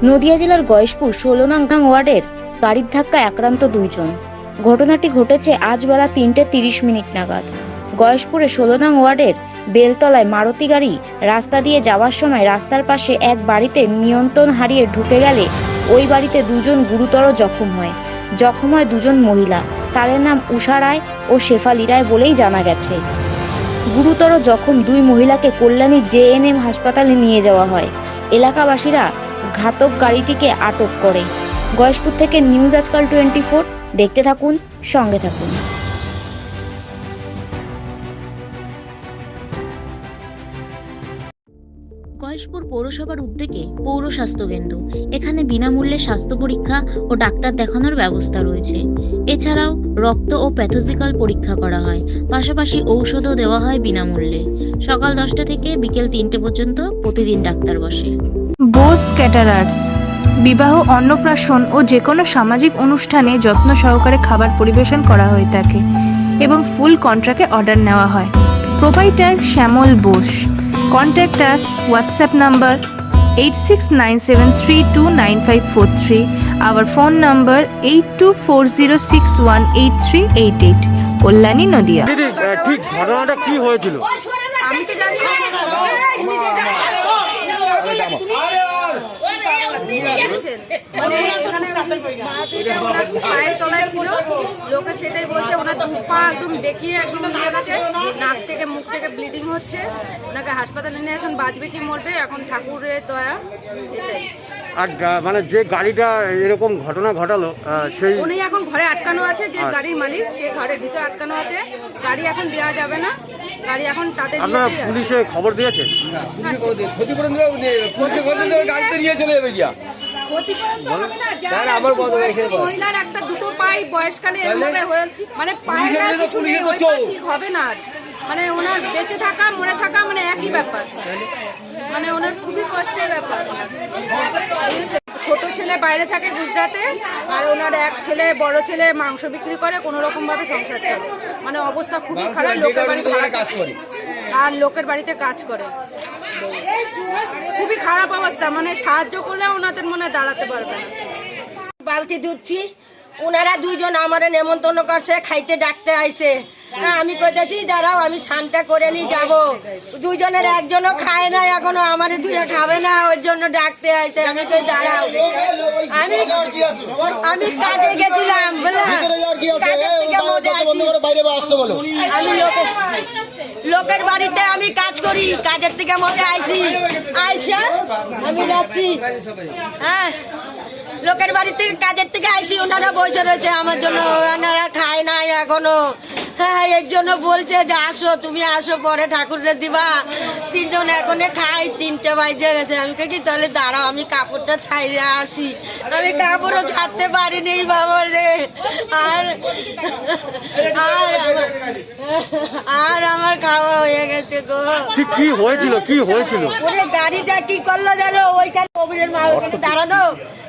নদিয়া জেলার গয়েশপুর ১৬ নং ওয়ার্ডের গাড়ির ধাক্কায় আক্রান্ত ২ জন। ঘটনাটি ঘটেছে আজ বেলা ৩:৩০ নাগাদ। গয়েশপুরে ১৬ নং ওয়ার্ডের বেলতলায় মারুতি গাড়ি রাস্তা দিয়ে যাওয়ার সময় রাস্তার পাশে এক বাড়িতে নিয়ন্ত্রণ হারিয়ে ঢুকে গেলে ওই বাড়িতে ২ জন গুরুতর জখম হয়। জখম হয় ২ জন মহিলা, তাদের নাম উষা রায় ও শেফালি রায় বলেই জানা গেছে। গুরুতর জখম ২ মহিলাকে কল্যাণী জেএনএম হাসপাতালে নিয়ে যাওয়া হয়। এলাকাবাসীরা ঘাতক গাড়িটিকে আটক করে। গয়েশপুর থেকে নিউজ আজকাল 24 দেখতে থাকুন, সঙ্গে থাকুন। গয়েশপুর পৌরসভার উদ্যোগে পৌর স্বাস্থ্য কেন্দ্র, এখানে বিনামূল্যে স্বাস্থ্য পরীক্ষা ও ডাক্তার দেখানোর ব্যবস্থা রয়েছে। এছাড়াও রক্ত ও প্যাথোলজিক্যাল পরীক্ষা করা হয়, পাশাপাশি ঔষধও দেওয়া হয় বিনামূল্যে। সকাল 10টা থেকে বিকেল 3টে পর্যন্ত প্রতিদিন ডাক্তার বসে। বোস ক্যাটারার্স বিবাহ, অন্নপ্রাশন ও যে কোনো সামাজিক অনুষ্ঠানে যত্ন সহকারে খাবার পরিবেশন করা হয়ে থাকে এবং ফুল কন্ট্রাক্টে অর্ডার নেওয়া হয়। Proprietor Shyamal Bose. Contact us WhatsApp number 8697329543, our phone number 8240618388, Kalyani Nadia. দিদি, ঠিক ঘটনাটা কি হয়েছিল? আমি তো জানি না। পায়ের তলায় ছিল, লোকে সেটাই বলছে। ওনার দু পা একদম বেঁকিয়ে একদম নিয়ে গেছে, নাক থেকে মুখ থেকে ব্লিডিং হচ্ছে। ওনাকে হাসপাতালে নিয়ে এখন বাঁচবে কি মরবে, এখন ঠাকুরের দয়া, এটাই। আর মানে যে গাড়িটা এরকম ঘটনা ঘটালো সেই উনি এখন ঘরে আটকানো আছে, যে গাড়ির মালিক সে ঘরের ভিতরে আটকানো আছে। গাড়ি এখন দেওয়া যাবে না, গাড়ি এখন তাদের। আপনারা পুলিশে খবর দিয়েছে? ক্ষতিপূরণ তো হবে না, যারা মহিলার একটা দুটো পাই বয়সকালে এভাবে হয়ে মানে পায়ে কিছু নেই, ওই পা ঠিক হবে না। মানে ওনার বেঁচে থাকা মরে থাকা মানে একই ব্যাপার, মানে ওনার খুবই কষ্টের ব্যাপার। ছোট ছেলে বাইরে থাকে গুজরাটে, আর ওনার এক ছেলে বড় ছেলে মাংস বিক্রি করে, কোনো রকম ভাবে সংসার চলে। মানে অবস্থা খুবই খারাপ, লোকের বাড়িতে কাজ করে আর লোকের বাড়িতে কাজ করে। খুবই খারাপ অবস্থা, মানে সাহায্য করলে ওনাদের মনে দাঁড়াতে পারবে না। বালতি দুধছি, ওনারা 2 জন আমার নেমন্তন্ন করছে, খাইতে ডাকতে আইছে। আমি কইতেছি দাঁড়াও, আমি ছানটা করে নিয়ে যাবো। 2 জনের একজনও খায় না এখনো, আমার 2 খাবে না, ওই জন্য ডাকতে আইছে। আমি কই দাঁড়াও, আমি কাজে গেছিলাম, আমি লোকের বাড়িতে আমি কাজ করি, কাজের থেকে মধ্যে আইছি, আইসা আমি যাচ্ছি। হ্যাঁ, লোকের বাড়ি থেকে কাজের থেকে আইছি, ওনারা বসে রয়েছে আমার জন্য, ওনারা খায় নাই এখনো। হ্যাঁ, এর জন্য বলছে যে আসো, তুমি আসো, পরে ঠাকুরের দিবা। 3 জন এখন খাই, 3টে বাজে গেছে। আমি কি তাহলে দাঁড়াও, আমি কাপড়টা ছাইরে আসি। আমি কাপড়ও ছাড়তে পারিনি বাবা রে। আর আমার খাওয়া হয়ে গেছে গো। ঠিক কি হয়েছিল, কি হয়েছিল? ওরে গাড়িটা কি করলো জানো, ওইখানে কবিরের মা ওইখানে দাঁড়ানো।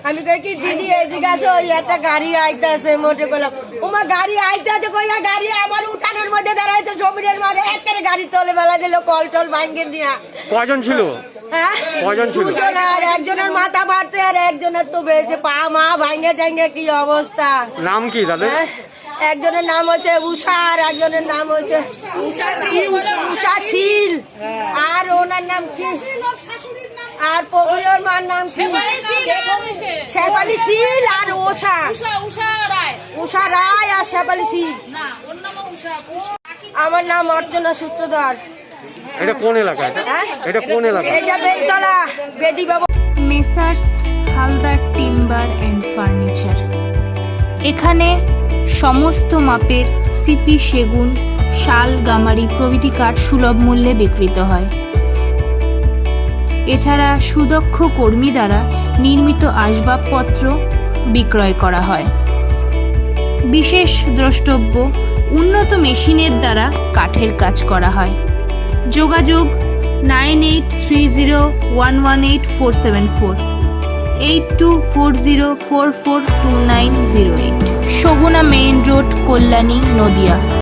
আমি কই কি দিদি এদিকে আসো, ওই একটা গাড়ি আইতে আছে। মোটে করলাম ওমা গাড়ি আইতে আছে, কইলা গাড়ি আমার উঠানের মধ্যে দাঁড়াইছে। সমীরের মারে একটা গাড়ি তলে বেলা দিল, কল টল ভাঙ্গে নিয়ে। কয়জন ছিল? হ্যাঁ, 2 জন ছিল। 2 জন, আর একজনের মাথা মারতে, আর একজনের তো বেঁচে পা মা ভাঙ্গে টাঙ্গে কি অবস্থা। নাম কি তাদের? একজনের নাম হচ্ছে উষা, আর একজনের নাম হচ্ছে উষা শীল, আর ওনার নাম কি, আর পবিরর মার নাম শেফালি শীল, আর উষা রায় আর শেফালি শীল। আমার নাম অর্চনা সূত্রধর। এটা কোন এলাকা? এটা কোন এলাকা? এটা বেলতলা বেদি বাবু। Messrs Haldar timber and furniture, এখানে সমস্ত মাপের সিপি, সেগুন, শাল, গামারি প্রভৃতি কাঠ সুলভ মূল্যে বিক্রিত হয়। এছাড়া সুদক্ষ কর্মী দ্বারা নির্মিত আসবাবপত্র বিক্রয় করা হয়। বিশেষ দ্রষ্টব্য, উন্নত মেশিনের দ্বারা কাঠের কাজ করা হয়। যোগাযোগ 9830118474, 8240442908, শগুনা মেইন রোড, কল্যাণী, নদিয়া।